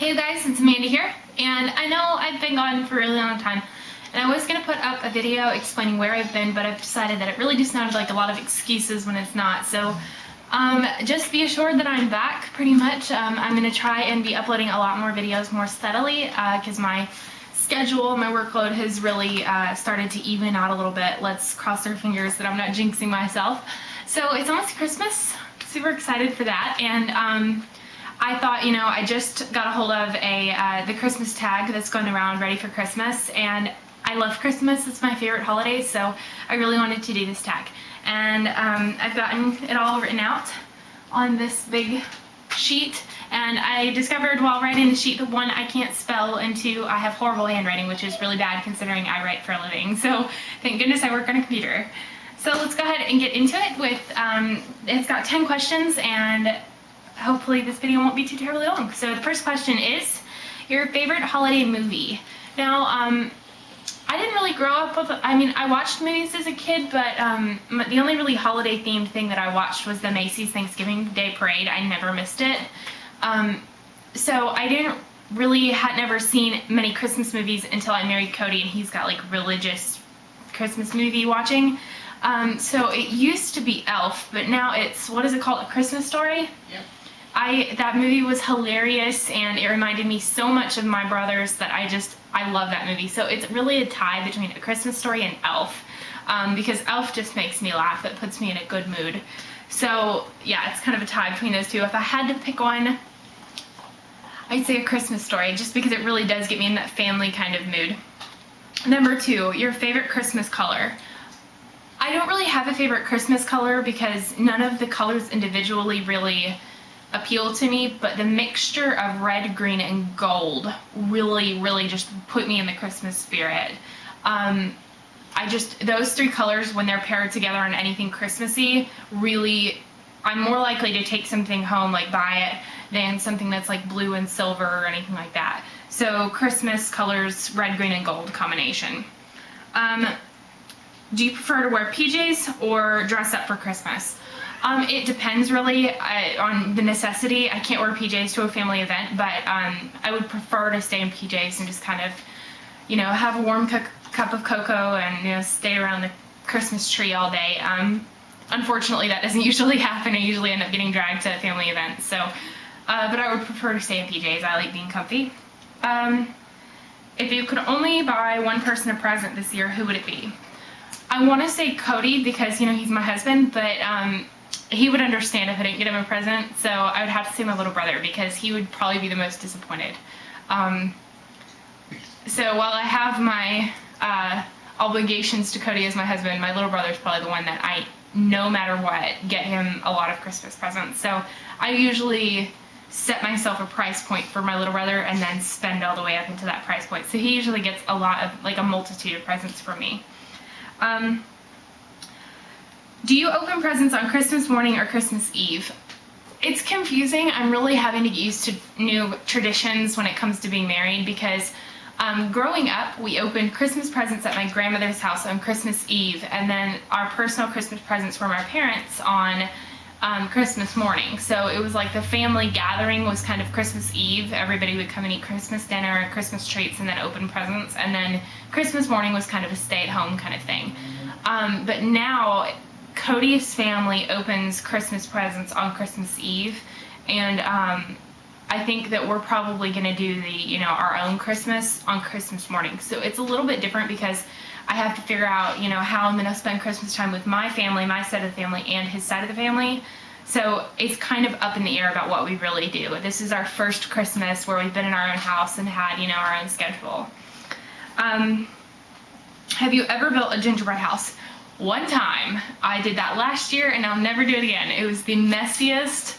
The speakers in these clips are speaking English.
Hey you guys, it's Amanda here, and I know I've been gone for a really long time, and I was going to put up a video explaining where I've been, but I've decided that it really just sounded like a lot of excuses when it's not, so just be assured that I'm back pretty much. I'm going to try and be uploading a lot more videos more steadily, because my schedule, my workload has really started to even out a little bit. Let's cross our fingers that I'm not jinxing myself. So it's almost Christmas, super excited for that, and I thought, you know, I just got a hold of the Christmas tag that's going around ready for Christmas, and I love Christmas. It's my favorite holiday, so I really wanted to do this tag. And I've gotten it all written out on this big sheet, and I discovered while writing the sheet that one, I can't spell, and two, I have horrible handwriting, which is really bad considering I write for a living. So thank goodness I work on a computer. So let's go ahead and get into it with, it's got 10 questions, and hopefully this video won't be too terribly long. So the first question is, your favorite holiday movie? Now, I didn't really grow up with, I watched movies as a kid, but the only really holiday themed thing that I watched was the Macy's Thanksgiving Day Parade. I never missed it. So I didn't really, had never seen many Christmas movies until I married Cody, and he's got like religious Christmas movie watching. So it used to be Elf, but now it's, what is it called, A Christmas Story? Yep. That movie was hilarious, and it reminded me so much of my brothers that I love that movie. So it's really a tie between A Christmas Story and Elf, because Elf just makes me laugh. It puts me in a good mood. So yeah, it's kind of a tie between those two. If I had to pick one, I'd say A Christmas Story, just because it really does get me in that family kind of mood. Number two, your favorite Christmas color. I don't really have a favorite Christmas color because none of the colors individually really appeal to me, but the mixture of red, green, and gold really just put me in the Christmas spirit. Those three colors, when they're paired together on anything Christmassy, really, I'm more likely to take something home, like buy it, than something that's like blue and silver or anything like that. So Christmas colors, red, green, and gold combination. Do you prefer to wear PJs or dress up for Christmas? It depends really on the necessity. I can't wear PJs to a family event, but I would prefer to stay in PJs and just kind of, you know, have a warm cup of cocoa and, you know, stay around the Christmas tree all day. Unfortunately, that doesn't usually happen. I usually end up getting dragged to family events. So, but I would prefer to stay in PJs. I like being comfy. If you could only buy one person a present this year, who would it be? I want to say Cody because, you know, he's my husband, but he would understand if I didn't get him a present, so I would have to say my little brother because he would probably be the most disappointed. So while I have my obligations to Cody as my husband, my little brother is probably the one that I, no matter what, get him a lot of Christmas presents. So I usually set myself a price point for my little brother and then spend all the way up into that price point. So he usually gets a lot of, like a multitude of presents from me. Do you open presents on Christmas morning or Christmas Eve? It's confusing. I'm really having to get used to new traditions when it comes to being married because growing up, we opened Christmas presents at my grandmother's house on Christmas Eve, and then our personal Christmas presents from our parents on Christmas morning. So it was like the family gathering was kind of Christmas Eve. Everybody would come and eat Christmas dinner and Christmas treats and then open presents, and then Christmas morning was kind of a stay-at-home kind of thing. But now Cody's family opens Christmas presents on Christmas Eve, and I think that we're probably going to do the, you know, our own Christmas on Christmas morning. So it's a little bit different because I have to figure out, you know, how I'm going to spend Christmas time with my family, my side of the family, and his side of the family. So it's kind of up in the air about what we really do. This is our first Christmas where we've been in our own house and had, you know, our own schedule. Have you ever built a gingerbread house? One time. I did that last year, and I'll never do it again. It was the messiest,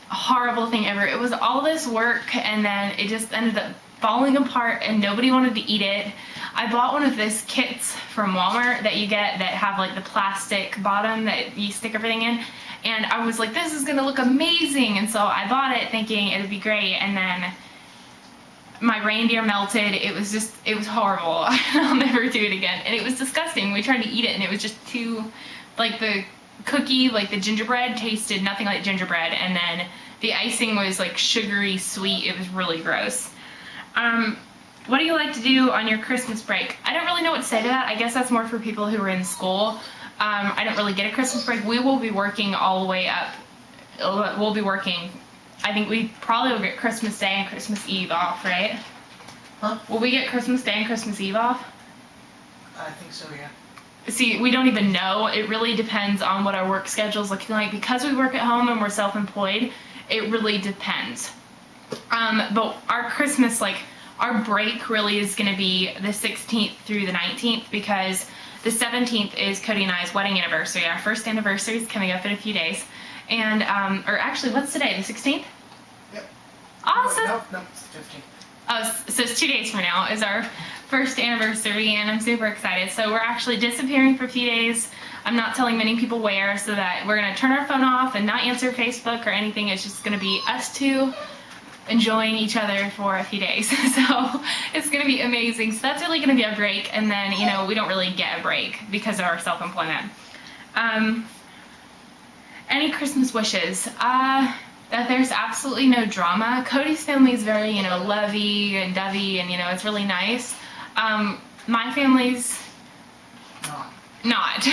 horrible thing ever. It was all this work, and then it just ended up falling apart, and nobody wanted to eat it. I bought one of those kits from Walmart that you get that have like the plastic bottom that you stick everything in, and I was like, this is gonna look amazing, and so I bought it thinking it would be great, and then my reindeer melted. It was horrible. I'll never do it again, and it was disgusting. We tried to eat it, and it was just too, like the cookie, like the gingerbread tasted nothing like gingerbread, and then the icing was like sugary sweet. It was really gross. What do you like to do on your Christmas break? I don't really know what to say to that. I guess that's more for people who are in school. I don't really get a Christmas break. We will be working all the way up. We'll be working. I think we probably will get Christmas Day and Christmas Eve off, right? Huh? Will we get Christmas Day and Christmas Eve off? I think so, yeah. See, we don't even know. It really depends on what our work schedule is looking like. Because we work at home and we're self-employed, it really depends. But our Christmas, like, our break really is going to be the 16th through the 19th, because the 17th is Cody and I's wedding anniversary. Our first anniversary is coming up in a few days. And, or actually, what's today? The 16th? Yep. Awesome. No, it's the 15th. Oh, so it's 2 days from now is our first anniversary, and I'm super excited. So we're actually disappearing for a few days. I'm not telling many people where, so that we're going to turn our phone off and not answer Facebook or anything. It's just going to be us two enjoying each other for a few days. So it's going to be amazing. So that's really going to be our break. And then, you know, we don't really get a break because of our self-employment. Any Christmas wishes? That there's absolutely no drama. Cody's family is very, you know, lovey and dovey, and, you know, it's really nice. My family's not.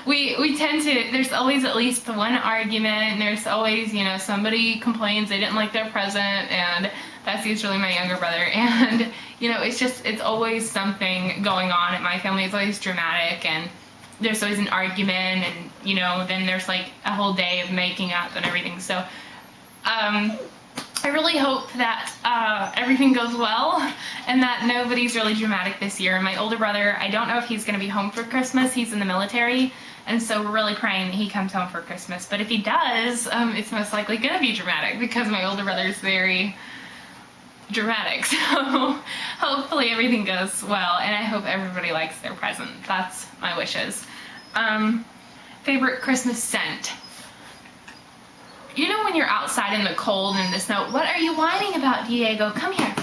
we tend to, there's always at least one argument, and there's always, you know, somebody complains they didn't like their present, and that's usually my younger brother. And, you know, it's always something going on at my family. It's always dramatic, and there's always an argument, and, you know, then there's like a whole day of making up and everything. So I really hope that everything goes well and that nobody's really dramatic this year. My older brother, I don't know if he's going to be home for Christmas. He's in the military, and so we're really praying that he comes home for Christmas. But if he does, it's most likely going to be dramatic, because my older brother is very dramatic. So hopefully everything goes well, and I hope everybody likes their present. That's my wishes. Favorite Christmas scent? You know, when you're outside in the cold and the snow, what are you whining about, Diego? Come here.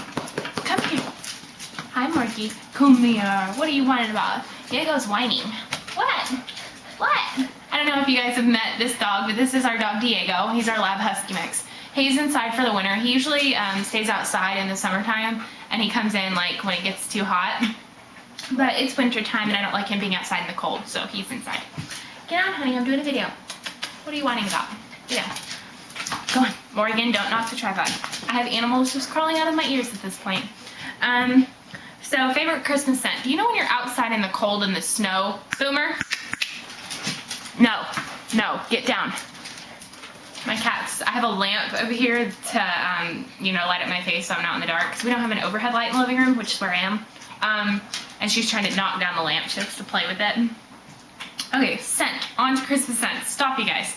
Come here. Hi, Marky. Come here. What are you whining about? Diego's whining. What? What? I don't know if you guys have met this dog, but this is our dog, Diego. He's our lab husky mix. He's inside for the winter. He usually stays outside in the summertime, and he comes in like when it gets too hot. But it's winter time, and I don't like him being outside in the cold, so he's inside. Get on, honey. I'm doing a video. What are you whining about? Get on. Go on. Morgan, don't knock the tripod. I have animals just crawling out of my ears at this point. So, favorite Christmas scent. Do you know when you're outside in the cold and the snow? Boomer? No. No. Get down. My cats. I have a lamp over here to, you know, light up my face so I'm not in the dark, because we don't have an overhead light in the living room, which is where I am. And she's trying to knock down the lamp. She likes to play with it. Okay, scent. On to Christmas scent. Stop, you guys.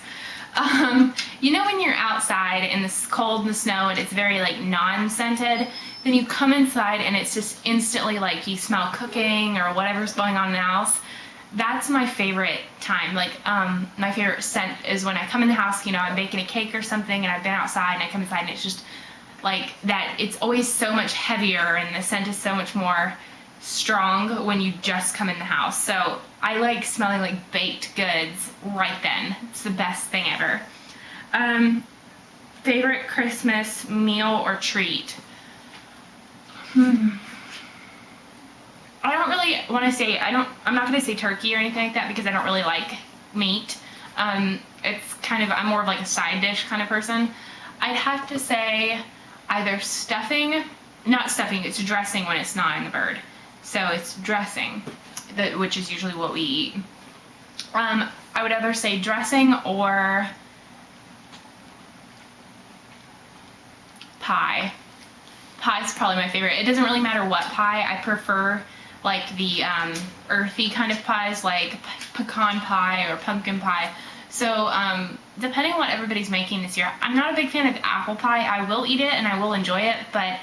You know when you're outside in this cold and the snow and it's very like non-scented, then you come inside and it's just instantly like you smell cooking or whatever's going on in the house. That's my favorite time. Like, my favorite scent is when I come in the house, you know, I'm baking a cake or something, and I've been outside and I come inside and it's just like that. It's always so much heavier, and the scent is so much more strong when you just come in the house. So I like smelling like baked goods right then. It's the best thing ever. Favorite Christmas meal or treat? I don't really want to say, I'm not going to say turkey or anything like that, because I don't really like meat. It's kind of, I'm more of like a side dish kind of person. I'd have to say either stuffing, not stuffing, it's dressing when it's not in the bird. So it's dressing, which is usually what we eat. I would either say dressing or pie. Pie's probably my favorite. It doesn't really matter what pie. I prefer like the earthy kind of pies, like pecan pie or pumpkin pie. So depending on what everybody's making this year, I'm not a big fan of apple pie. I will eat it and I will enjoy it, but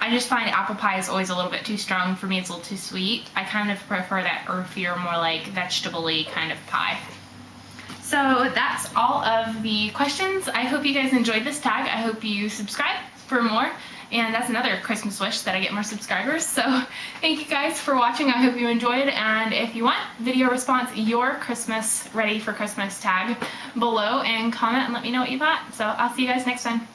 I just find apple pie is always a little bit too strong for me. It's a little too sweet. I kind of prefer that earthier, more like vegetable-y kind of pie. So that's all of the questions. I hope you guys enjoyed this tag. I hope you subscribe for more. And that's another Christmas wish, that I get more subscribers. So thank you guys for watching. I hope you enjoyed. And if you want video response, your Christmas ready for Christmas tag below, and comment and let me know what you thought. So I'll see you guys next time.